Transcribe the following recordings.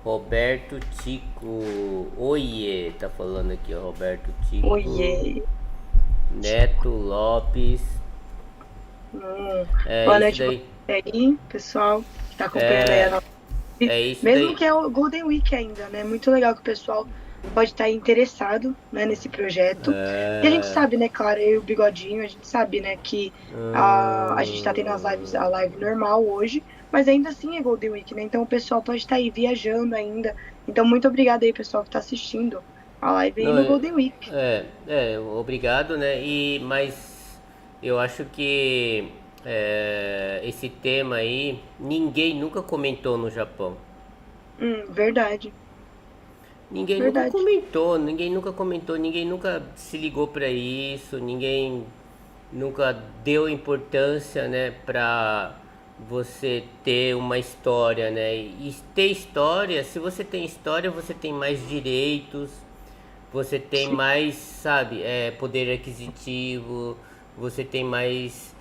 Roberto Tico. Oiê, tá falando aqui, ó. Roberto Tico. Oiê. Neto Lopes. É Boa isso noite pra daí. você aí, pessoal, que tá acompanhando aí a É, nossa live. é isso Mesmo daí. que é o Golden Week ainda, né? Muito legal que o pessoal pode estar interessado, né, nesse projeto. E a gente É. sabe, né, claro, eu e o Bigodinho, a gente sabe, né, que a gente tá tendo a live normal hoje, mas ainda assim é Golden Week, né? Então o pessoal pode estar aí viajando ainda. Então, muito obrigada aí, pessoal, que tá assistindo a live aí Não, no Golden Week. obrigado, né? Mas eu acho que esse tema aí ninguém nunca comentou no Japão. Verdade, verdade. Ninguém nunca comentou, ninguém nunca se ligou pra isso, ninguém nunca deu importância, né, pra você ter uma história, né? E ter história, se você tem história, você tem mais direitos, você tem Sim, mais, sabe, poder aquisitivo, você tem mais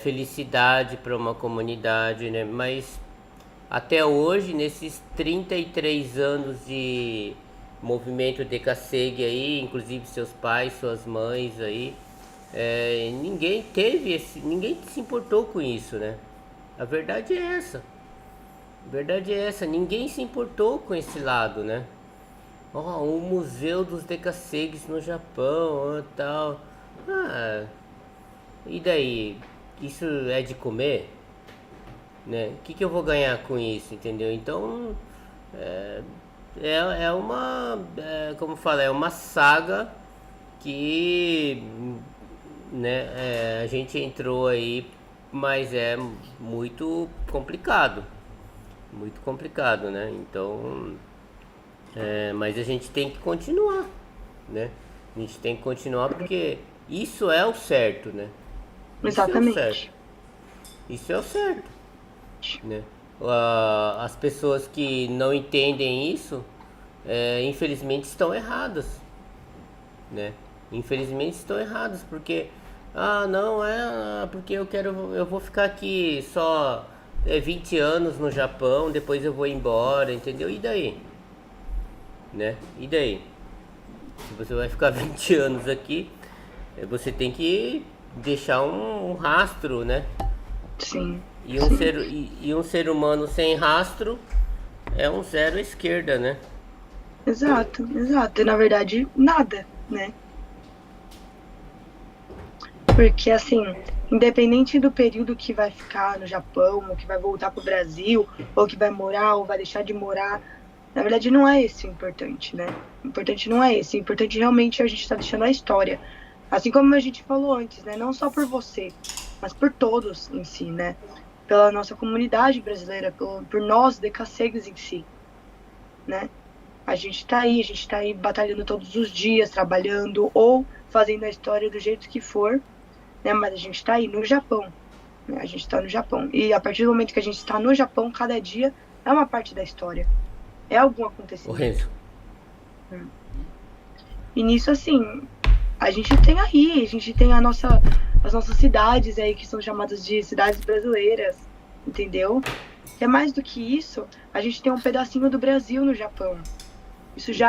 felicidade para uma comunidade, né? Mas até hoje, nesses 33 anos de movimento Decassegue aí, inclusive seus pais, suas mães aí, ninguém teve ninguém se importou com isso, né? A verdade é essa. A verdade é essa, ninguém se importou com esse lado, né? Ó, o Museu dos Decassegues no Japão, tal. Ah, e daí? Isso é de comer, né? O que eu vou ganhar com isso, entendeu? Então, é, é uma, como fala, é uma saga que, né, a gente entrou aí, mas é muito complicado, né? Então, mas a gente tem que continuar, né? A gente tem que continuar porque isso é o certo, né? Isso é o certo. exatamente. Isso é o certo, né? As pessoas que não entendem isso, infelizmente estão erradas, né? Infelizmente estão erradas porque não porque eu vou ficar aqui só 20 anos no Japão, depois eu vou embora, entendeu? E daí, né? E daí? Se você vai ficar 20 anos aqui, você tem que deixar um rastro, né? Sim, E um sim. ser, e um ser humano sem rastro é um zero à esquerda, né? Exato, exato. E na verdade, nada, né? Porque assim, independente do período que vai ficar no Japão, ou que vai voltar para o Brasil, ou que vai morar, ou vai deixar de morar, na verdade não é esse o importante, né? O importante não é esse. O importante realmente é a gente estar deixando a história. Assim como a gente falou antes, né? Não só por você, mas por todos em si, né? Pela nossa comunidade brasileira, por nós, decassegues em si, né? A gente está aí batalhando todos os dias, trabalhando ou fazendo a história do jeito que for, né? Mas a gente está aí no Japão, né? A gente está no Japão. E a partir do momento que a gente está no Japão, cada dia é uma parte da história, é algum O Renzo. acontecimento. Né? E nisso, assim, a gente tem as nossas cidades aí que são chamadas de cidades brasileiras, entendeu? E é mais do que isso, a gente tem um pedacinho do Brasil no Japão. Isso Então,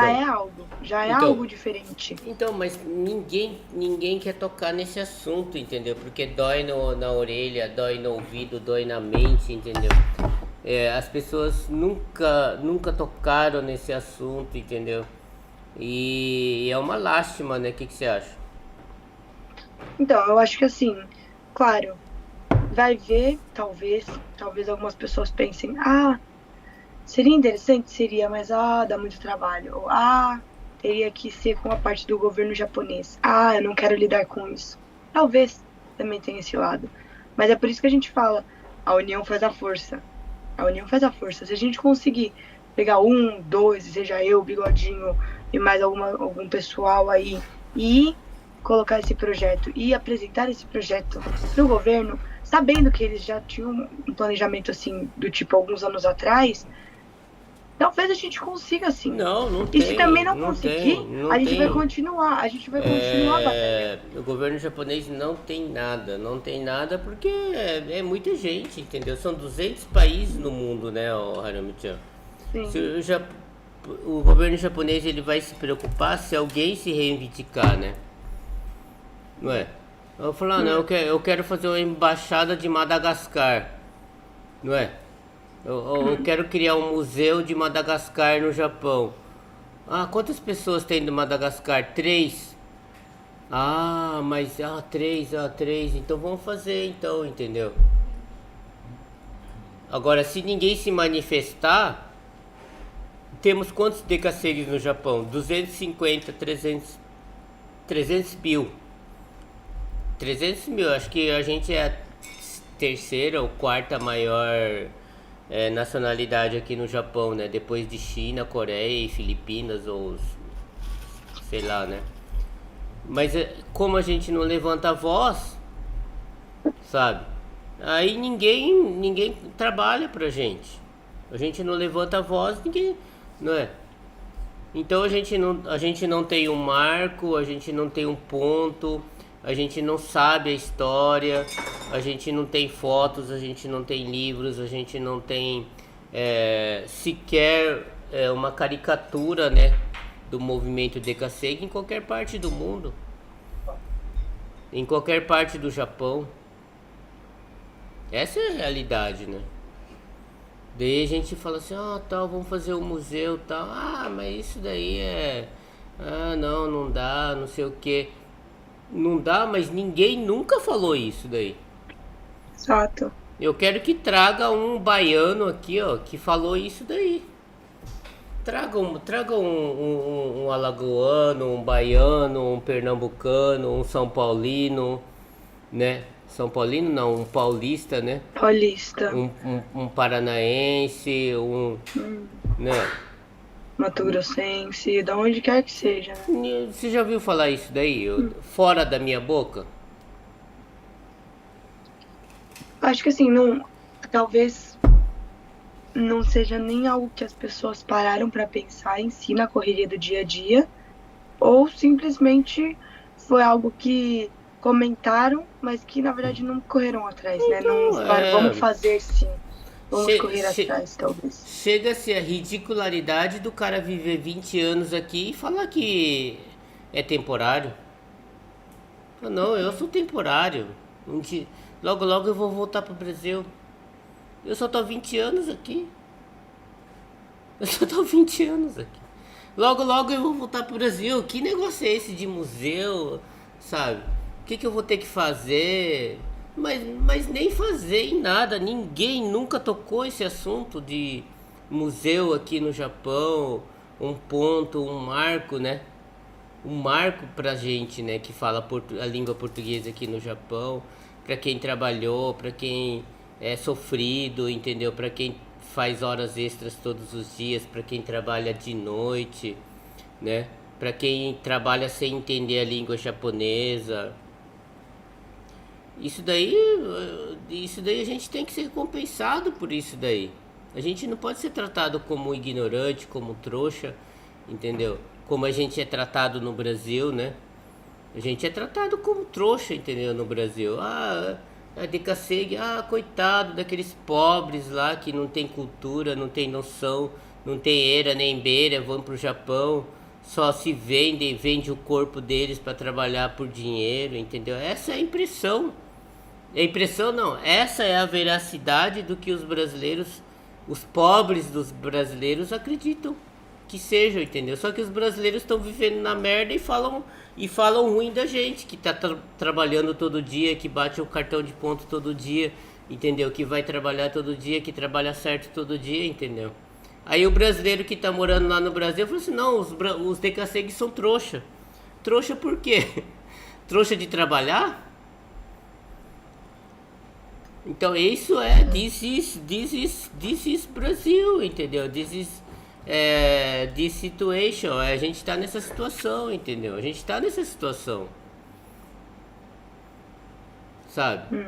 já é então, algo diferente. mas ninguém quer tocar nesse assunto, entendeu? Porque dói na orelha, dói no ouvido, dói na mente, entendeu? As pessoas nunca tocaram nesse assunto, entendeu? E é uma lástima, né? O que você acha? Então, eu acho que assim, claro, vai ver, talvez algumas pessoas pensem, seria interessante, seria, mas dá muito trabalho. Ou teria que ser com a parte do governo japonês. Eu não quero lidar com isso. Talvez também tenha esse lado. Mas é por isso que a gente fala, a união faz a força. A união faz a força. Se a gente conseguir pegar um, dois, seja eu, Bigodinho e mais algum pessoal aí, e colocar esse projeto e apresentar esse projeto para o governo, sabendo que eles já tinham um planejamento assim, do tipo alguns anos atrás, talvez a gente consiga assim. Não, não E se também tem, não não tem, conseguir, não tem. a gente vai continuar batalhando. O governo japonês não tem nada porque é muita gente, entendeu? São 200 países no mundo, né, o Harami-chan? Sim. Se o governo japonês ele vai se preocupar se alguém se reivindicar, né? Não é? Eu vou falar, não, eu quero fazer uma embaixada de Madagascar, não é? Eu quero criar um museu de Madagascar no Japão. Ah, quantas pessoas tem do Madagascar? 3. Ah, mas 3, então vamos fazer então, entendeu? Agora, se ninguém se manifestar, temos quantos decassegues no Japão? 250, 300 mil. 300 mil, acho que a gente é a terceira ou quarta maior nacionalidade aqui no Japão, né? Depois de China, Coreia e Filipinas, ou sei lá, né? Mas como a gente não levanta a voz, sabe? Aí ninguém trabalha pra gente. A gente não levanta a voz, ninguém, não é? Então a gente não tem um marco, a gente não tem um ponto, a gente não sabe a história, a gente não tem fotos, a gente não tem livros, a gente não tem sequer uma caricatura, né, do movimento Decassegue em qualquer parte do mundo, em qualquer parte do Japão. Essa é a realidade, né? Daí a gente fala assim, tal, vamos fazer um museu, tal. Ah, mas isso daí não dá, não sei o que. Não dá, mas ninguém nunca falou isso daí. Exato. Eu quero que traga um baiano aqui, ó, que falou isso daí. Traga um alagoano, um baiano, um pernambucano, um São Paulino, né? São Paulino não, um paulista, né? Paulista. Um paranaense, né? Mato Grossense, de onde quer que seja, né? Você já ouviu falar isso daí? Fora da minha boca? Acho que assim, talvez não seja nem algo que as pessoas pararam para pensar em si na correria do dia a dia, ou simplesmente foi algo que comentaram, mas que na verdade não correram atrás, né? Não falaram, vamos fazer sim, vamos correr atrás, talvez. Chega-se a ridicularidade do cara viver 20 anos aqui e falar que é temporário. Não, eu sou temporário. Logo logo eu vou voltar pro Brasil. Eu só tô 20 anos aqui. Logo logo eu vou voltar pro Brasil. Que negócio é esse de museu, sabe? O que eu vou ter que fazer? Mas nem fazer em nada. Ninguém nunca tocou esse assunto de museu aqui no Japão. Um ponto, um marco, né? Um marco pra gente, né? Que fala a língua portuguesa aqui no Japão. Pra quem trabalhou, pra quem é sofrido, entendeu? Pra quem faz horas extras todos os dias, pra quem trabalha de noite, né? Pra quem trabalha sem entender a língua japonesa. Isso daí a gente tem que ser compensado por isso daí. A gente não pode ser tratado como ignorante, como trouxa, entendeu? Como a gente é tratado no Brasil, né? A gente é tratado como trouxa, entendeu? No Brasil. A Decassegue, coitado daqueles pobres lá que não tem cultura, não tem noção, não tem era nem beira, vão pro Japão, só se vendem, vende o corpo deles para trabalhar por dinheiro, entendeu? Essa é a impressão. A impressão não, essa é a veracidade do que os brasileiros, os pobres dos brasileiros acreditam que sejam, entendeu? Só que os brasileiros estão vivendo na merda e falam ruim da gente, que tá trabalhando todo dia, que bate o cartão de ponto todo dia, entendeu? Que vai trabalhar todo dia, que trabalha certo todo dia, entendeu? Aí o brasileiro que tá morando lá no Brasil falou assim, não, os Decassegues são trouxa. Trouxa por quê? Trouxa de trabalhar? Então isso this is Brasil, entendeu? This situation, a gente tá nessa situação, entendeu? A gente tá nessa situação, sabe?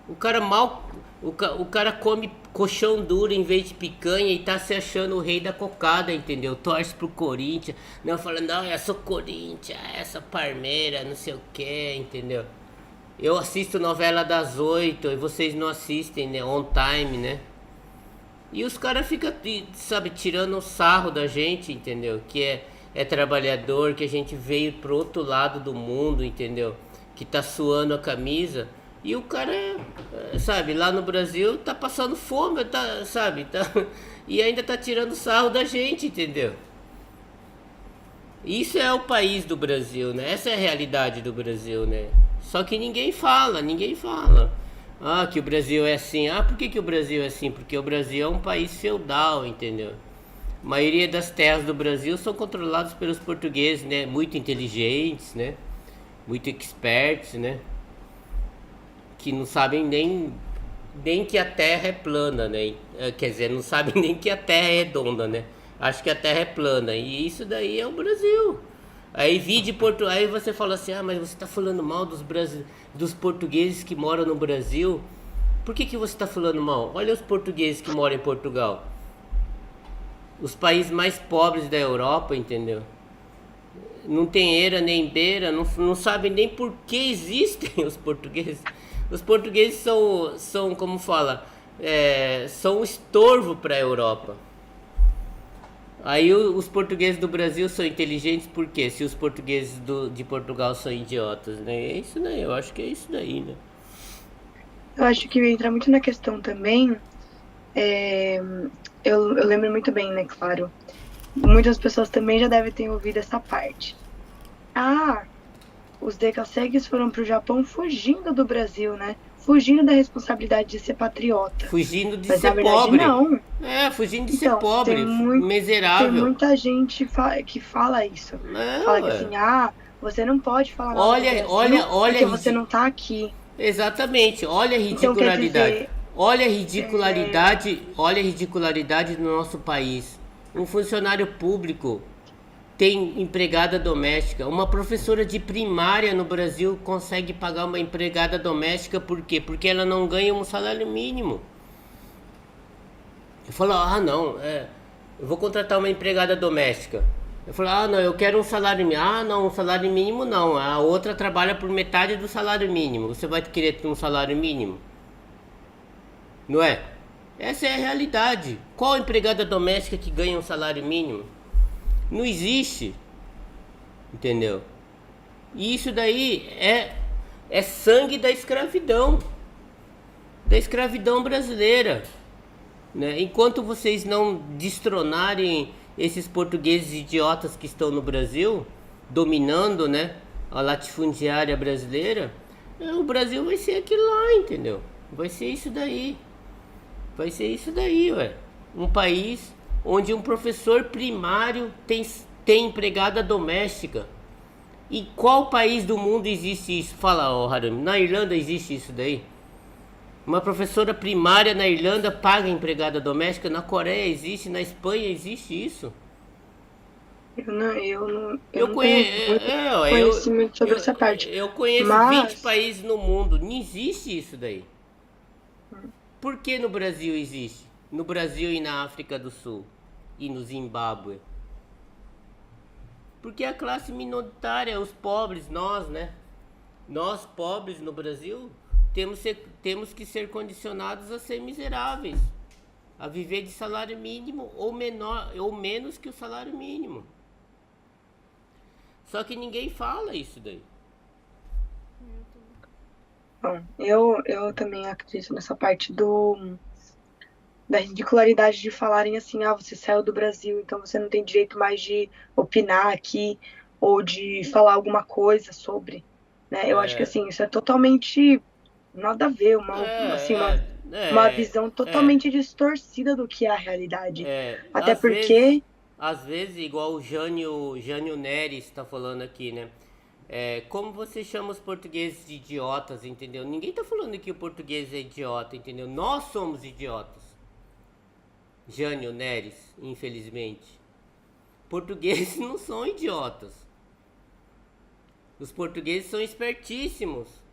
O cara come colchão duro em vez de picanha e tá se achando o rei da cocada, entendeu? Torce pro Corinthians, não fala, não, eu sou Corinthians, essa Parmeira, não sei o que, entendeu? Eu assisto novela das 8 e vocês não assistem, né? On time, né? E os caras ficam, sabe, tirando sarro da gente, entendeu? Que é trabalhador, que a gente veio pro outro lado do mundo, entendeu? Que tá suando a camisa. E o cara, sabe, lá no Brasil tá passando fome, tá, sabe? Tá, e ainda tá tirando sarro da gente, entendeu? Isso é o país do Brasil, né? Essa é a realidade do Brasil, né? Só que ninguém fala, ninguém fala. Ah, que o Brasil é assim. Ah, por que, que o Brasil é assim? Porque o Brasil é um país feudal, entendeu? A maioria das terras do Brasil são controladas pelos portugueses, né? Muito inteligentes, né? Muito experts, né? Que não sabem nem que a Terra é plana, né? Quer dizer, não sabem nem que a Terra é redonda, né? Acho que a Terra é plana. E isso daí é o Brasil. Aí vi de Porto, aí você fala assim: "Ah, mas você está falando mal dos portugueses que moram no Brasil". Por que que você está falando mal? Olha os portugueses que moram em Portugal. Os países mais pobres da Europa, entendeu? Não tem eira nem beira, não sabem nem por que existem os portugueses. Os portugueses são como fala, são um estorvo para a Europa. Aí os portugueses do Brasil são inteligentes por quê? Se os portugueses de Portugal são idiotas, né? É isso daí, eu acho que é isso daí, né? Eu acho que entra muito na questão também. é, eu lembro muito bem, né, claro. Muitas pessoas também já devem ter ouvido essa parte. Ah, os decassegues foram para o Japão fugindo do Brasil, né? Fugindo da responsabilidade de ser patriota. Fugindo de Mas na ser verdade pobre. não. Fugindo de ser Então, pobre, tem miserável. muita gente que fala isso. Fala que assim, você não pode falar nada do Brasil porque você não tá aqui. Exatamente, olha a Então quer ridicularidade. dizer, Olha a ridicularidade do nosso país. Um funcionário público tem empregada doméstica. Uma professora de primária no Brasil consegue pagar uma empregada doméstica por quê? Porque ela não ganha um salário mínimo. Eu falo, não, eu vou contratar uma empregada doméstica. Eu falo, não, eu quero um salário mínimo. Não, um salário mínimo não. A outra trabalha por metade do salário mínimo. Você vai querer ter um salário mínimo? Não é? Essa é a realidade. Qual empregada doméstica que ganha um salário mínimo? Não existe. Entendeu? E isso daí é sangue da escravidão. Da escravidão brasileira. Né? Enquanto vocês não destronarem esses portugueses idiotas que estão no Brasil, dominando, né, a latifundiária brasileira, o Brasil vai ser aquilo lá, entendeu? Vai ser isso daí. Vai ser isso daí, ué. Um país onde um professor primário tem empregada doméstica. E qual país do mundo existe isso? Fala, Harumi, na Irlanda existe isso daí? Uma professora primária na Irlanda paga empregada doméstica, na Coreia existe, na Espanha existe isso. Eu não tenho conhecimento sobre essa parte. Eu conheço 20 países no mundo, não existe isso daí. Por que no Brasil existe? No Brasil e na África do Sul e no Zimbábue? Porque a classe minoritária, os pobres, nós, né? Nós pobres no Brasil temos que ser condicionados a ser miseráveis, a viver de salário mínimo ou menor ou menos que o salário mínimo. Só que ninguém fala isso daí. Bom, eu também acredito nessa parte da ridicularidade de falarem assim, você saiu do Brasil, então você não tem direito mais de opinar aqui ou de falar alguma coisa sobre, né? Eu acho que assim, isso é totalmente nada a ver, uma visão totalmente distorcida do que é a realidade. Até porque... Às vezes, igual o Jânio Neres está falando aqui, né? Como você chama os portugueses de idiotas, entendeu? Ninguém tá falando que o português é idiota, entendeu? Nós somos idiotas. Jânio Neres, infelizmente. Portugueses não são idiotas. Os portugueses são espertíssimos.